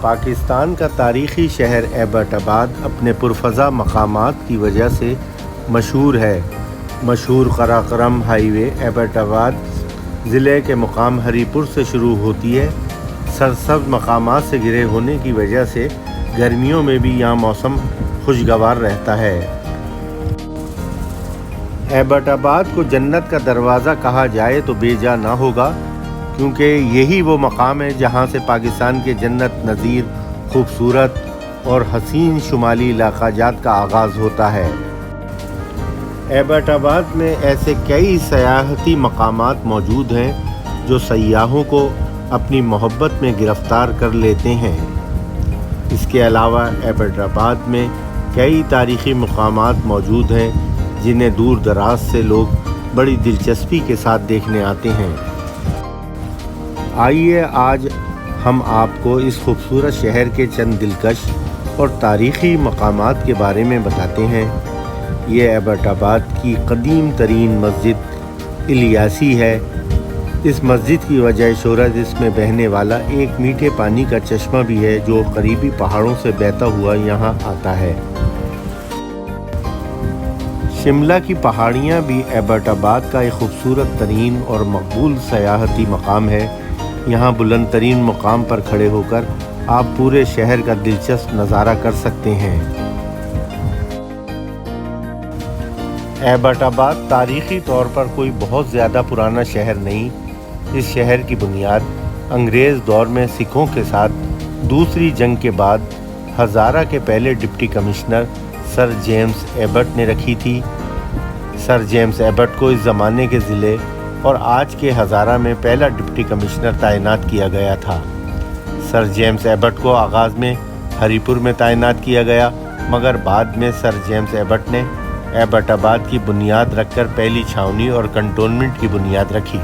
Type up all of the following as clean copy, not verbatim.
پاکستان کا تاریخی شہر ایبٹ آباد اپنے پرفضا مقامات کی وجہ سے مشہور ہے۔ مشہور قراقرم ہائی وے ایبٹ آباد ضلع کے مقام ہری پور سے شروع ہوتی ہے۔ سرسبز مقامات سے گھرے ہونے کی وجہ سے گرمیوں میں بھی یہاں موسم خوشگوار رہتا ہے۔ ایبٹ آباد کو جنت کا دروازہ کہا جائے تو بے جا نہ ہوگا، کیونکہ یہی وہ مقام ہے جہاں سے پاکستان کے جنت نظیر خوبصورت اور حسین شمالی علاقہ جات کا آغاز ہوتا ہے۔ ایبٹ آباد میں ایسے کئی سیاحتی مقامات موجود ہیں جو سیاحوں کو اپنی محبت میں گرفتار کر لیتے ہیں۔ اس کے علاوہ ایبٹ آباد میں کئی تاریخی مقامات موجود ہیں جنہیں دور دراز سے لوگ بڑی دلچسپی کے ساتھ دیکھنے آتے ہیں۔ آئیے آج ہم آپ کو اس خوبصورت شہر کے چند دلکش اور تاریخی مقامات کے بارے میں بتاتے ہیں۔ یہ ایبٹ آباد کی قدیم ترین مسجد الیاسی ہے۔ اس مسجد کی وجہ شہرت اس میں بہنے والا ایک میٹھے پانی کا چشمہ بھی ہے جو قریبی پہاڑوں سے بہتا ہوا یہاں آتا ہے۔ شملہ کی پہاڑیاں بھی ایبٹ آباد کا ایک خوبصورت ترین اور مقبول سیاحتی مقام ہے۔ یہاں بلند ترین مقام پر کھڑے ہو کر آپ پورے شہر کا دلچسپ نظارہ کر سکتے ہیں۔ ایبٹ آباد تاریخی طور پر کوئی بہت زیادہ پرانا شہر نہیں۔ اس شہر کی بنیاد انگریز دور میں سکھوں کے ساتھ دوسری جنگ کے بعد ہزارہ کے پہلے ڈپٹی کمشنر سر جیمز ایبٹ نے رکھی تھی۔ سر جیمز ایبٹ کو اس زمانے کے ضلع اور آج کے ہزارہ میں پہلا ڈپٹی کمشنر تعینات کیا گیا تھا۔ سر جیمز ایبٹ کو آغاز میں ہری پور میں تعینات کیا گیا، مگر بعد میں سر جیمز ایبٹ نے ایبٹ آباد کی بنیاد رکھ کر پہلی چھاؤنی اور کنٹونمنٹ کی بنیاد رکھی۔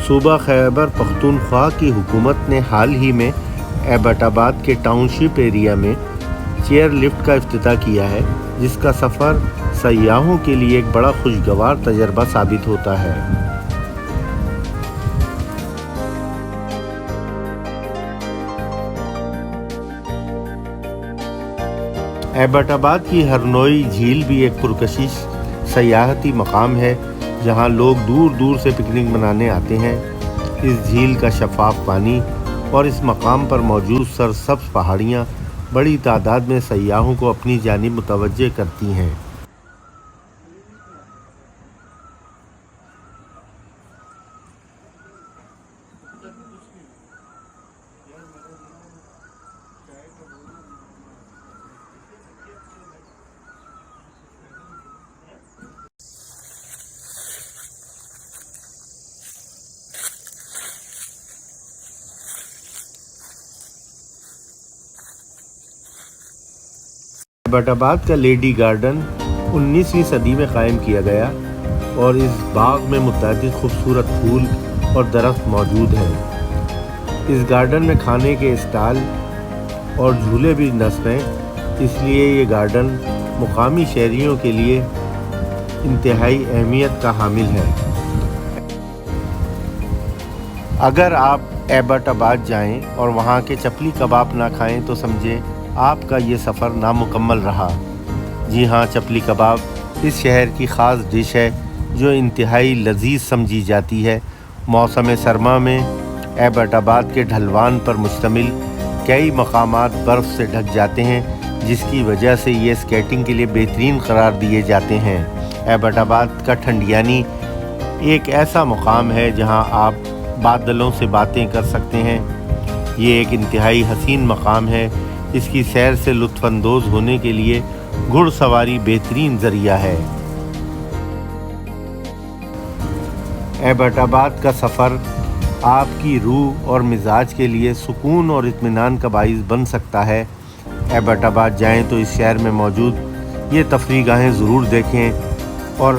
صوبہ خیبر پختونخوا کی حکومت نے حال ہی میں ایبٹ آباد کے ٹاؤن شپ ایریا میں چیئر لفٹ کا افتتاح کیا ہے، جس کا سفر سیاحوں کے لیے ایک بڑا خوشگوار تجربہ ثابت ہوتا ہے۔ ایبٹ آباد کی ہرنوئی جھیل بھی ایک پرکشش سیاحتی مقام ہے جہاں لوگ دور دور سے پکنک منانے آتے ہیں۔ اس جھیل کا شفاف پانی اور اس مقام پر موجود سرسبز پہاڑیاں بڑی تعداد میں سیاحوں کو اپنی جانب متوجہ کرتی ہیں۔ ایبٹ آباد کا لیڈی گارڈن 19ویں صدی میں قائم کیا گیا اور اس باغ میں متعدد خوبصورت پھول اور درخت موجود ہیں۔ اس گارڈن میں کھانے کے اسٹال اور جھولے بھی نصب ہیں، اس لیے یہ گارڈن مقامی شہریوں کے لیے انتہائی اہمیت کا حامل ہے۔ اگر آپ ایبٹ آباد جائیں اور وہاں کے چپلی کباب نہ کھائیں تو سمجھیں آپ کا یہ سفر نامکمل رہا۔ جی ہاں، چپلی کباب اس شہر کی خاص ڈش ہے جو انتہائی لذیذ سمجھی جاتی ہے۔ موسم سرما میں ایبٹ آباد کے ڈھلوان پر مشتمل کئی مقامات برف سے ڈھک جاتے ہیں، جس کی وجہ سے یہ اسکیٹنگ کے لیے بہترین قرار دیے جاتے ہیں۔ ایبٹ آباد کا ٹھنڈیانی ایک ایسا مقام ہے جہاں آپ بادلوں سے باتیں کر سکتے ہیں۔ یہ ایک انتہائی حسین مقام ہے۔ اس کی سیر سے لطف اندوز ہونے کے لیے گھڑ سواری بہترین ذریعہ ہے۔ ایبٹ آباد کا سفر آپ کی روح اور مزاج کے لیے سکون اور اطمینان کا باعث بن سکتا ہے۔ ایبٹ آباد جائیں تو اس شہر میں موجود یہ تفریح گاہیں ضرور دیکھیں اور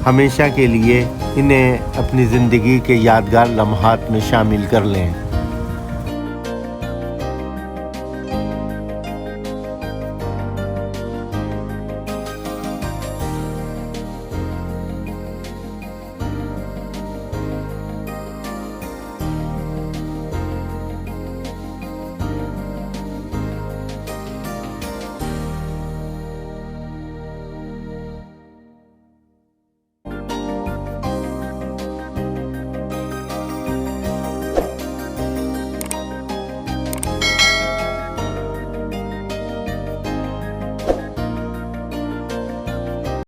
ہمیشہ کے لیے انہیں اپنی زندگی کے یادگار لمحات میں شامل کر لیں۔